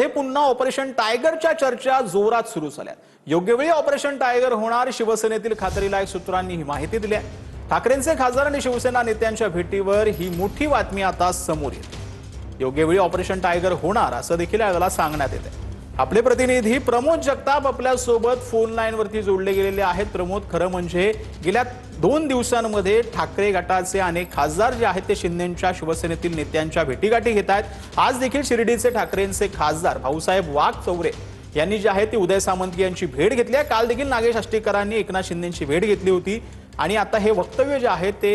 ते पुन्हा ऑपरेशन टायगरच्या चर्चा जोरात सुरू झाल्या। योग्य वेळी ऑपरेशन टायगर होणार, शिवसेनेतील खात्रीलायक सूत्रांनी ही माहिती दिली आहे। ठाकरेंचे खासदार आणि शिवसेना नेत्यांच्या भेटीवर ही मोठी बातमी आता समोर येते। योग्य वेळी ऑपरेशन टायगर होणार असं देखील याला सांगण्यात येते। आपले प्रतिनिधी प्रमोद जगताप आपल्या सोबत फोन लाईन वरती जोडले गेलेले आहेत। प्रमोद, खरं म्हणजे गेल्या 2 दिवसांमध्ये ठाकरे गटाचे अनेक खासदार जे आहेत ते शिंदेंच्या शिवसेनेतील नेत्यांच्या भेटीगाठी घेत आहेत। आज देखील शिर्डीचे ठाकरेंचे खासदार भाऊसाहेब वाघचौरे यांनी जे आहे ते उदय सामंत यांची भेट घेतली आहे। काल देखील नागेश आष्टीकरांनी एकनाथ शिंदेंची भेट घेतली होती आणि आता हे वक्तव्य जे आहे ते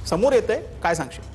समोर येतंय। काय सांगशील?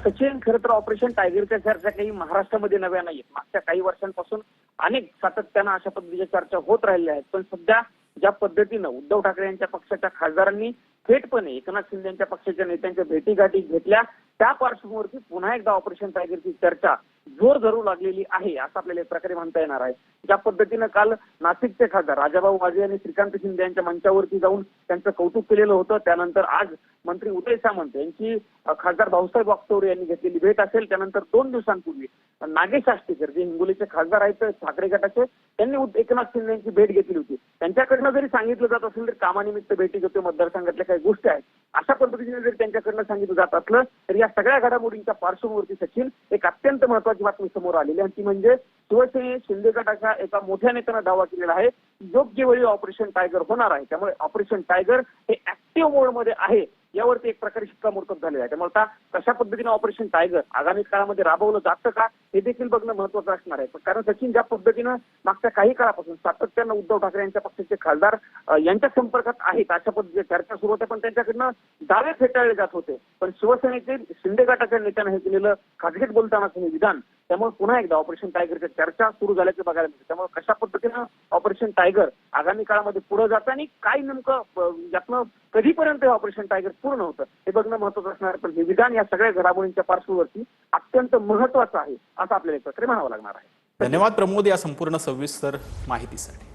सचिन, खरं तर ऑपरेशन टायगरच्या चर्चा काही महाराष्ट्रामध्ये नव्या नाहीत। मागच्या काही वर्षांपासून अनेक सातत्यानं अशा पद्धतीच्या चर्चा होत राहिल्या आहेत। पण सध्या ज्या पद्धतीनं उद्धव ठाकरे यांच्या पक्षाच्या खासदारांनी थेटपणे एकनाथ शिंदे यांच्या पक्षाच्या नेत्यांच्या भेटीगाठी घेतल्या, त्या पार्श्वभूमीवरती पुन्हा एकदा ऑपरेशन टायगरची चर्चा जोर धरू लागलेली आहे असं आपल्याला एक प्रकारे म्हणता येणार आहे। ज्या पद्धतीनं काल नाशिकचे खासदार राजाभाऊ वाजे आणि श्रीकांत शिंदे यांच्या मंचावरती जाऊन त्यांचं कौतुक केलेलं होतं, त्यानंतर आज मंत्री उदय सामंत यांची खासदार भाऊसाहेब वाघचौरे यांनी घेतलेली भेट असेल, त्यानंतर 2 दिवसांपूर्वी नागेश आष्टीकर जे हिंगोलीचे खासदार आहेत ठाकरे गटाचे, त्यांनी एकनाथ शिंदे यांची भेट घेतली होती। त्यांच्याकडनं जरी सांगितलं जात असेल तर कामानिमित्त भेटी घेतो, मतदारसंघातल्या काही गोष्टी आहेत अशा पद्धतीने जरी त्यांच्याकडनं सांगितलं जात असलं तरी या सगळ्या घडामोडींच्या पार्श्वभूमीवरती सचिन एक अत्यंत महत्त्वाची बातमी समोर आलेली आहे, ती म्हणजे शिवसेने शिंदे गटाच्या एका मोठ्या नेत्यानं दावा केलेला आहे योग्य वेळी ऑपरेशन टायगर होणार आहे। त्यामुळे ऑपरेशन टायगर हे ऍक्टिव्ह मोडमध्ये आहे यावरती एक प्रकारे शिक्कामोर्तब झालेलं आहे। त्यामुळे आता कशा पद्धतीने ऑपरेशन टायगर आगामी काळामध्ये राबवलं जातं का हे देखील बघणं महत्त्वाचं असणार आहे। कारण सचिन, ज्या पद्धतीनं मागच्या काही काळापासून सातत्यानं उद्धव ठाकरे यांच्या पक्षाचे खासदार यांच्या संपर्कात आहेत अशा पद्धतीच्या चर्चा सुरू होत्या, पण त्यांच्याकडनं दावे फेटाळले जात होते। पण शिवसेनेतील शिंदे गटाच्या नेत्यानं हे केलेलं खासगीत बोलतानाचं हे विधान, त्यामुळे पुन्हा एकदा ऑपरेशन टायगरच्या चर्चा सुरू झाल्याचं बघायला मिळतं। त्यामुळे कशा पद्धतीनं ऑपरेशन टायगर आगामी काळामध्ये पुढे जातं आणि काय नेमकं यातनं कधीपर्यंत ऑपरेशन टायगर पूर्ण होतं हे बघणं महत्त्वाचं असणार आहे। पण हे विधान या सगळ्या घडामोडींच्या पार्श्वभूमीवरती अत्यंत महत्त्वाचं आहे असं आपल्याला एक प्रकारे म्हणावं लागणार आहे। धन्यवाद प्रमोद या संपूर्ण सविस्तर माहितीसाठी।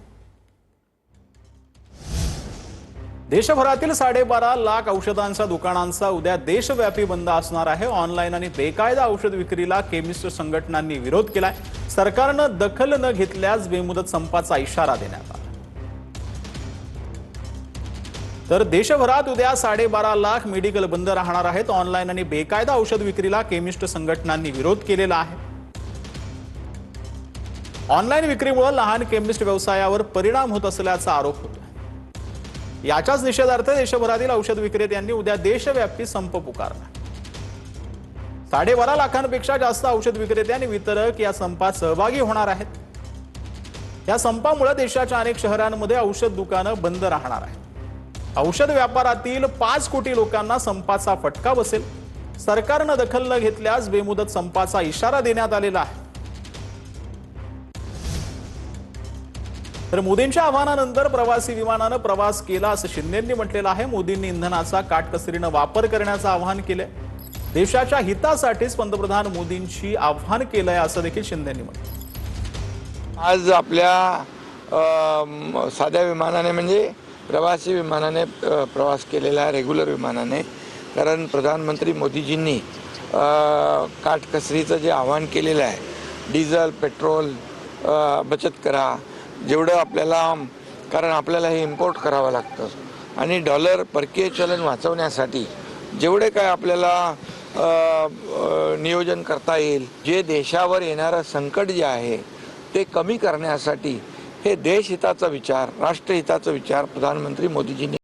देशभरातील 12.5 लाख औषधांच्या दुकानांचा उद्या देशव्यापी बंद असणार आहे। ऑनलाईन आणि बेकायदा औषध विक्रीला केमिस्ट संघटनांनी विरोध केलाय। सरकारनं दखल न घेतल्यास बेमुदत संपाचा इशारा देण्यात आला। तर देशभरात उद्या 12.5 लाख मेडिकल बंद राहणार आहेत। ऑनलाईन आणि बेकायदा औषध विक्रीला केमिस्ट संघटनांनी विरोध केलेला आहे। ऑनलाईन विक्रीमुळे लहान केमिस्ट व्यवसायावर परिणाम होत असल्याचा आरोप होतो। याच्याच निषेधार्थ देशभरातील औषध विक्रेत्यांनी उद्या देशव्यापी संप पुकारला। 12.5 लाखांपेक्षा जास्त औषध विक्रेते आणि वितरक या संपात सहभागी होणार आहेत। या संपामुळे देशाच्या अनेक शहरांमध्ये औषध दुकानं बंद राहणार आहेत। औषध व्यापारातील 5 कोटी लोकांना संपाचा फटका बसेल। सरकारनं दखल न घेतल्यास बेमुदत संपाचा इशारा देण्यात आलेला आहे। तर मोदींच्या आव्हानानंतर प्रवासी विमानानं प्रवास केला असं शिंदेंनी म्हटलेलं आहे। मोदींनी इंधनाचा काटकसरीनं वापर करण्याचं आवाहन केलंय। देशाच्या हितासाठीच पंतप्रधान मोदींची आव्हान केलंय असं देखील शिंदेंनी म्हटलं। आज आपल्या साध्या विमानाने म्हणजे प्रवासी विमानाने प्रवास केलेला आहे, रेग्युलर विमानाने। कारण प्रधानमंत्री मोदीजींनी काटकसरीचं जे आव्हान केलेलं आहे, डिझेल पेट्रोल बचत करा जेवढं आपल्याला, कारण आपल्याला हे इम्पोर्ट करावं लागतं आणि डॉलर परकीय चलन वाचवण्यासाठी जेवढे काय आपल्याला नियोजन करता येईल, जे देशावर येणारं संकट जे आहे ते कमी करण्यासाठी हे देशहिताचा विचार, राष्ट्रहिताचा विचार प्रधानमंत्री मोदीजींनी